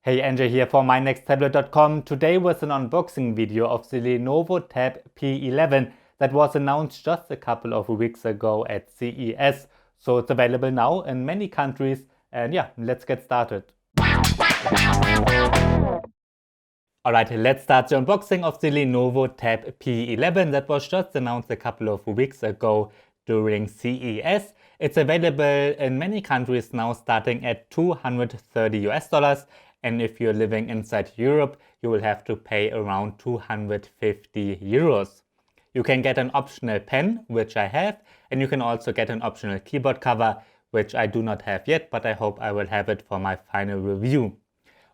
Hey, Andrew here for mynexttablet.com. Today was an unboxing video of the Lenovo Tab P11 that was announced just a couple of weeks ago at CES. So it's available now in many countries, and yeah, let's get started. Alright, let's start the unboxing of the Lenovo Tab P11 that was just announced a couple of weeks ago during CES. It's available in many countries now, starting at $230, and if you're living inside Europe, you will have to pay around 250 euros. You can get an optional pen, which I have, and you can also get an optional keyboard cover, which I do not have yet, but I hope I will have it for my final review.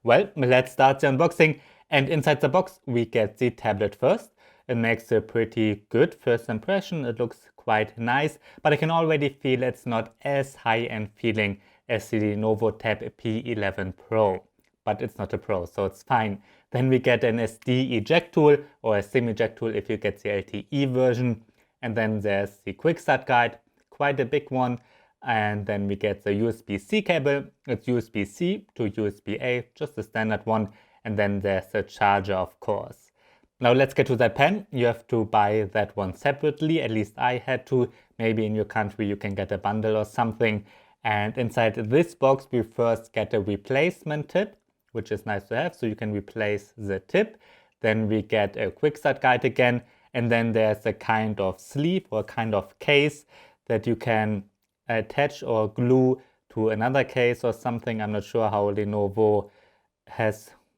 Well, let's start the unboxing, and inside the box we get the tablet first. It makes a pretty good first impression. It looks quite nice, but I can already feel it's not as high-end feeling as the Lenovo Tab P11 Pro. But it's not a Pro, so it's fine. Then we get an SD eject tool or a SIM eject tool if you get the LTE version. And then there's the quick start guide, quite a big one. And then we get the USB-C cable. It's USB-C to USB-A, just the standard one. And then there's the charger, of course. Now let's get to that pen. You have to buy that one separately. At least I had to. Maybe in your country you can get a bundle or something. And inside this box we first get a replacement tip, which is nice to have, so you can replace the tip. Then we get a quick start guide again, and then there's a kind of sleeve or kind of case that you can attach or glue to another case or something. I'm not sure how Lenovo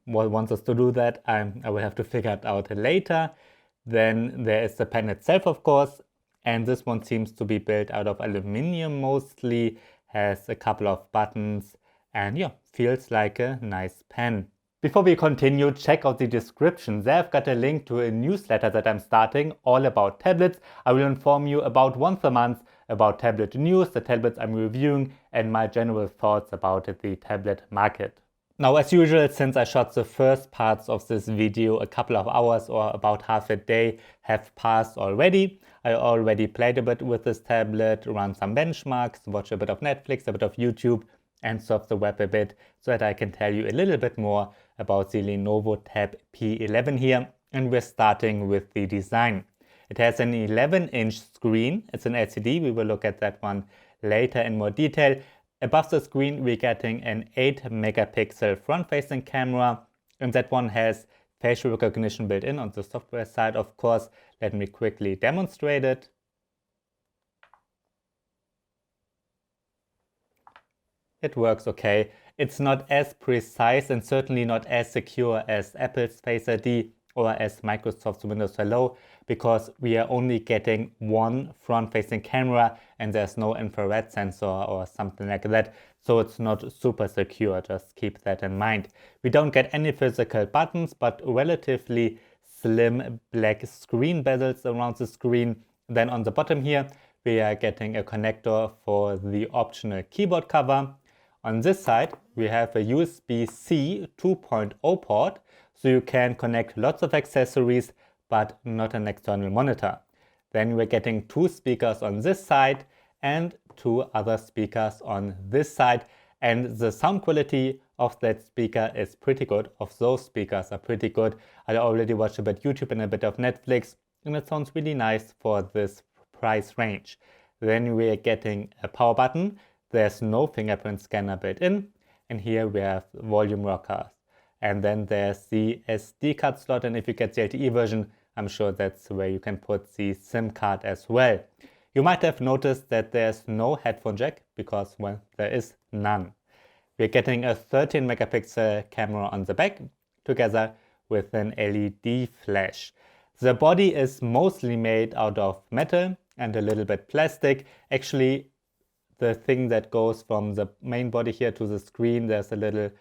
wants us to do that. I will have to figure it out later. Then there is the pen itself, of course, and this one seems to be built out of aluminum mostly, has a couple of buttons, and yeah, feels like a nice pen. Before we continue, check out the description. There I've got a link to a newsletter that I'm starting all about tablets. I will inform you about once a month about tablet news, the tablets I'm reviewing, and my general thoughts about the tablet market. Now, as usual, since I shot the first parts of this video, a couple of hours or about half a day have passed already. I already played a bit with this tablet, run some benchmarks, watch a bit of Netflix, a bit of YouTube, and surf the web a bit so that I can tell you a little bit more about the Lenovo Tab P11 here. And we're starting with the design. It has an 11-inch screen. It's an LCD. We will look at that one later in more detail. Above the screen, we're getting an 8-megapixel front-facing camera, and that one has facial recognition built in on the software side, of course. Let me quickly demonstrate it. It works okay. It's not as precise and certainly not as secure as Apple's Face ID or as Microsoft's Windows Hello, because we are only getting one front-facing camera and there's no infrared sensor or something like that. So it's not super secure, just keep that in mind. We don't get any physical buttons, but relatively slim black screen bezels around the screen. Then on the bottom here, we are getting a connector for the optional keyboard cover. On this side, we have a USB-C 2.0 port, so you can connect lots of accessories, but not an external monitor. Then we're getting two speakers on this side and two other speakers on this side. And the sound quality of that speaker is pretty good. Of those speakers are pretty good. I already watched a bit of YouTube and a bit of Netflix, and it sounds really nice for this price range. Then we're getting a power button. There's no fingerprint scanner built in, and here we have volume rockers. And then there's the SD card slot, and if you get the LTE version, I'm sure that's where you can put the SIM card as well. You might have noticed that there's no headphone jack because, well, there is none. We're getting a 13-megapixel camera on the back together with an LED flash. The body is mostly made out of metal and a little bit plastic. Actually, the thing that goes from the main body here to the screen, there's a little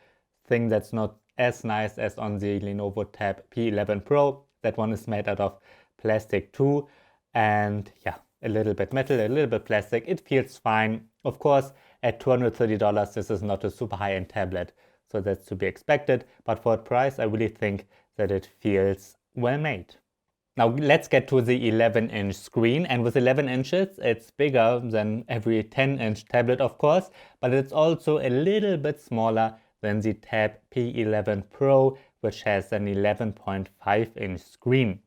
thing that's not as nice as on the Lenovo Tab P11 Pro. That one is made out of plastic too. And yeah, a little bit metal, a little bit plastic. It feels fine. Of course, at $230, this is not a super high-end tablet, so that's to be expected. But for a price, I really think that it feels well made. Now let's get to the 11-inch screen, and with 11 inches it's bigger than every 10-inch tablet, of course, but it's also a little bit smaller than the Tab P11 Pro, which has an 11.5-inch screen.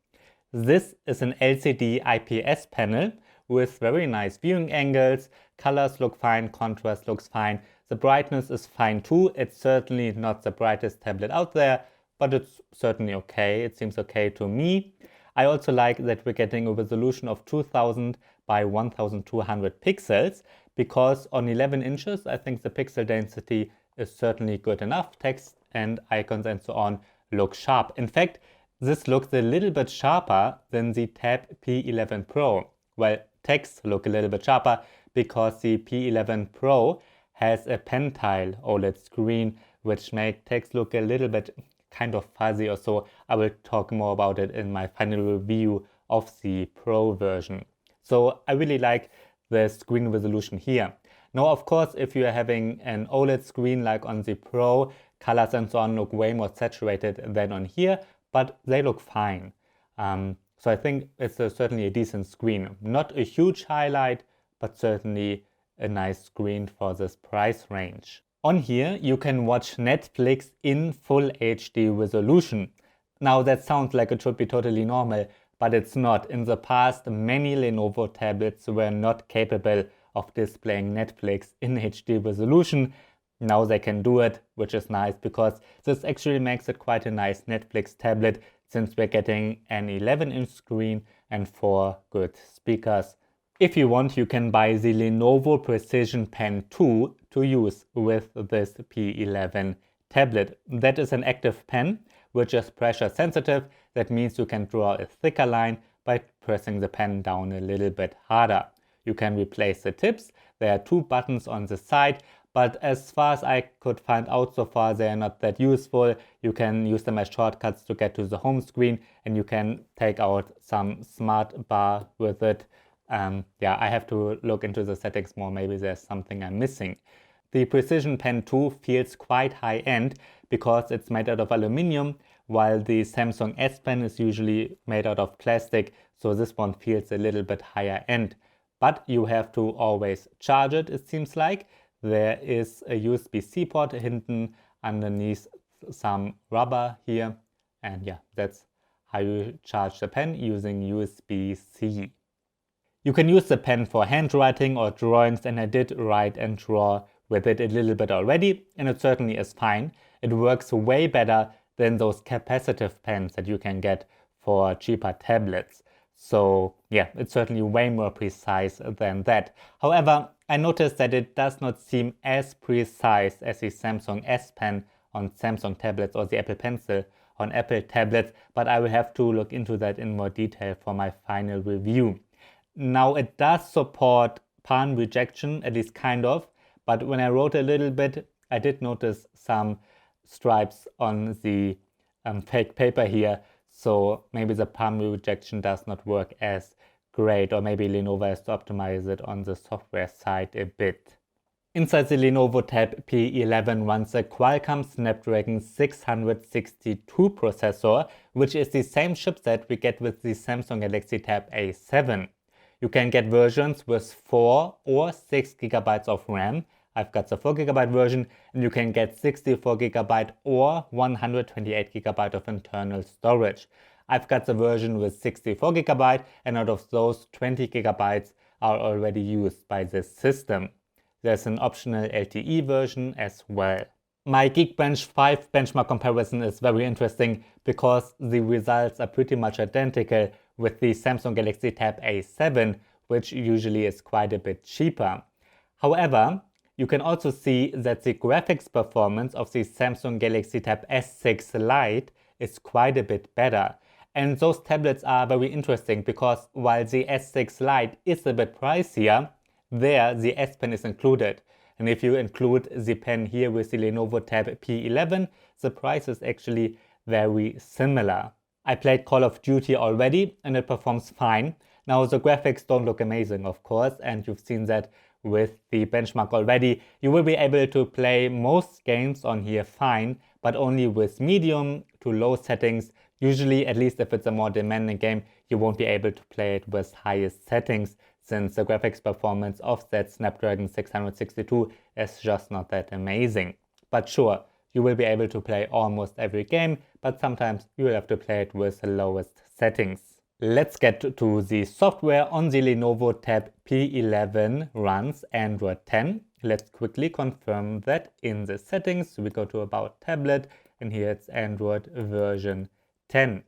This is an LCD IPS panel with very nice viewing angles. Colors look fine, contrast looks fine. The brightness is fine too. It's certainly not the brightest tablet out there, but it's certainly okay. It seems okay to me. I also like that we're getting a resolution of 2000 by 1200 pixels, because on 11 inches, I think the pixel density is certainly good enough. Text and icons and so on look sharp. In fact, this looks a little bit sharper than the Tab P11 Pro. Well, text look a little bit sharper because the P11 Pro has a pentile OLED screen, which makes text look a little bit kind of fuzzy or so. I will talk more about it in my final review of the Pro version. So I really like the screen resolution here. Now, of course, if you're having an OLED screen like on the Pro, colors and so on look way more saturated than on here, but they look fine. So I think it's certainly a decent screen. Not a huge highlight, but certainly a nice screen for this price range. On here, you can watch Netflix in full HD resolution. Now that sounds like it should be totally normal, but it's not. In the past, many Lenovo tablets were not capable of displaying Netflix in HD resolution. Now they can do it, which is nice because this actually makes it quite a nice Netflix tablet, since we're getting an 11-inch screen and 4 good speakers. If you want, you can buy the Lenovo Precision Pen 2 to use with this P11 tablet. That is an active pen, which is pressure sensitive. That means you can draw a thicker line by pressing the pen down a little bit harder. You can replace the tips. There are 2 buttons on the side, but as far as I could find out so far, they are not that useful. You can use them as shortcuts to get to the home screen, and you can take out some smart bar with it. Yeah, I have to look into the settings more. Maybe there's something I'm missing. The Precision Pen 2 feels quite high-end because it's made out of aluminum, while the Samsung S Pen is usually made out of plastic, so this one feels a little bit higher end. But you have to always charge it, it seems like. There is a USB-C port hidden underneath some rubber here, and yeah, that's how you charge the pen, using USB-C. You can use the pen for handwriting or drawings, and I did write and draw with it a little bit already, and it certainly is fine. It works way better than those capacitive pens that you can get for cheaper tablets. So yeah, it's certainly way more precise than that. However, I noticed that it does not seem as precise as the Samsung S Pen on Samsung tablets or the Apple Pencil on Apple tablets, but I will have to look into that in more detail for my final review. Now, it does support palm rejection, at least kind of, but when I wrote a little bit, I did notice some stripes on the fake paper here, so maybe the palm rejection does not work as great, or maybe Lenovo has to optimize it on the software side a bit. Inside the Lenovo Tab P11 runs a Qualcomm Snapdragon 662 processor, which is the same chipset we get with the Samsung Galaxy Tab A7. You can get versions with 4 or 6 GB of RAM. I've got the 4 GB version, and you can get 64 GB or 128 GB of internal storage. I've got the version with 64 GB, and out of those, 20 GB are already used by this system. There's an optional LTE version as well. My Geekbench 5 benchmark comparison is very interesting because the results are pretty much identical with the Samsung Galaxy Tab A7, which usually is quite a bit cheaper. However, you can also see that the graphics performance of the Samsung Galaxy Tab S6 Lite is quite a bit better. And those tablets are very interesting because while the S6 Lite is a bit pricier, there the S Pen is included. And if you include the pen here with the Lenovo Tab P11, the price is actually very similar. I played Call of Duty already and it performs fine. Now the graphics don't look amazing, of course, and you've seen that with the benchmark already. You will be able to play most games on here fine, but only with medium to low settings. Usually, at least if it's a more demanding game, you won't be able to play it with highest settings, since the graphics performance of that Snapdragon 662 is just not that amazing. But sure, you will be able to play almost every game, but sometimes you will have to play it with the lowest settings. Let's get to the software. On the Lenovo Tab P11 runs Android 10. Let's quickly confirm that in the settings. We go to About Tablet, and here it's Android version 10.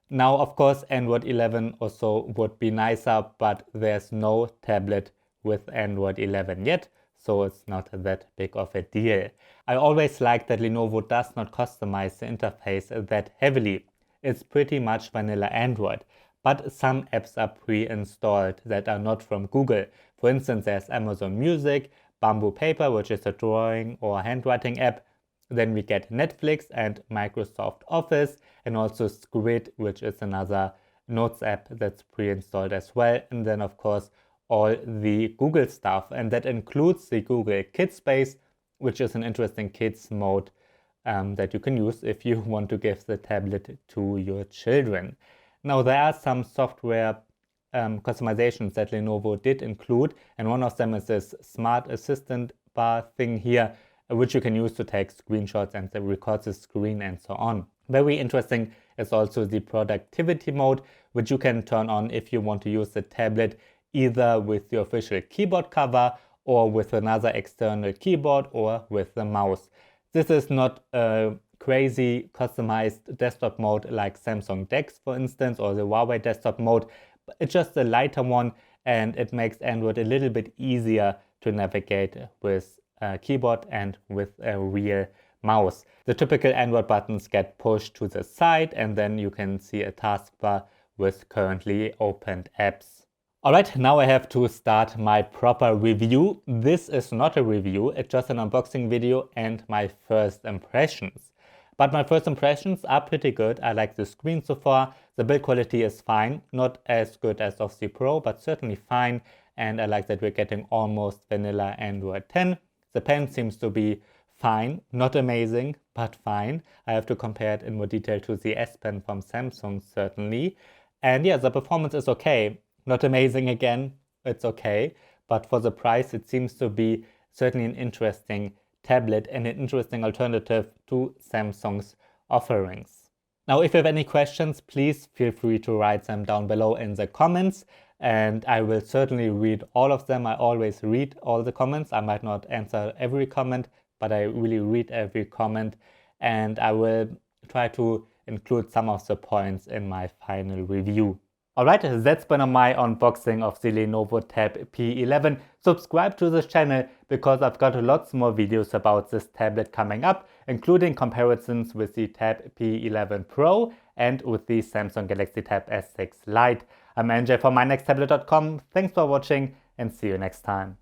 Now, of course, Android 11 also would be nicer, but there's no tablet with Android 11 yet, so it's not that big of a deal. I always like that Lenovo does not customize the interface that heavily. It's pretty much vanilla Android, but some apps are pre-installed that are not from Google. For instance, there's Amazon Music, Bamboo Paper, which is a drawing or handwriting app. Then we get Netflix and Microsoft Office, and also Squid, which is another notes app that's pre-installed as well. And then, of course, all the Google stuff, and that includes the Google Kids Space, which is an interesting kids mode that you can use if you want to give the tablet to your children. Now, there are some software customizations that Lenovo did include, and one of them is this smart assistant bar thing here, which you can use to take screenshots and record the screen and so on. Very interesting is also the productivity mode, which you can turn on if you want to use the tablet either with the official keyboard cover or with another external keyboard or with the mouse. This is not a crazy customized desktop mode like Samsung DeX, for instance, or the Huawei desktop mode. It's just a lighter one, and it makes Android a little bit easier to navigate with a keyboard and with a real mouse. The typical Android buttons get pushed to the side, and then you can see a taskbar with currently opened apps. Alright, now I have to start my proper review. This is not a review, it's just an unboxing video and my first impressions. But my first impressions are pretty good. I like the screen so far. The build quality is fine, not as good as of the Pro, but certainly fine. And I like that we're getting almost vanilla Android 10. The pen seems to be fine, not amazing, but fine. I have to compare it in more detail to the S Pen from Samsung, certainly. And yeah, the performance is okay. Not amazing again, it's okay. But for the price, it seems to be certainly an interesting tablet and an interesting alternative to Samsung's offerings. Now, if you have any questions, please feel free to write them down below in the comments, and I will certainly read all of them. I always read all the comments. I might not answer every comment, but I really read every comment, and I will try to include some of the points in my final review. Alright, that's been my unboxing of the Lenovo Tab P11. Subscribe to this channel because I've got lots more videos about this tablet coming up, including comparisons with the Tab P11 Pro and with the Samsung Galaxy Tab S6 Lite. I'm NJ from mynexttablet.com. Thanks for watching and see you next time.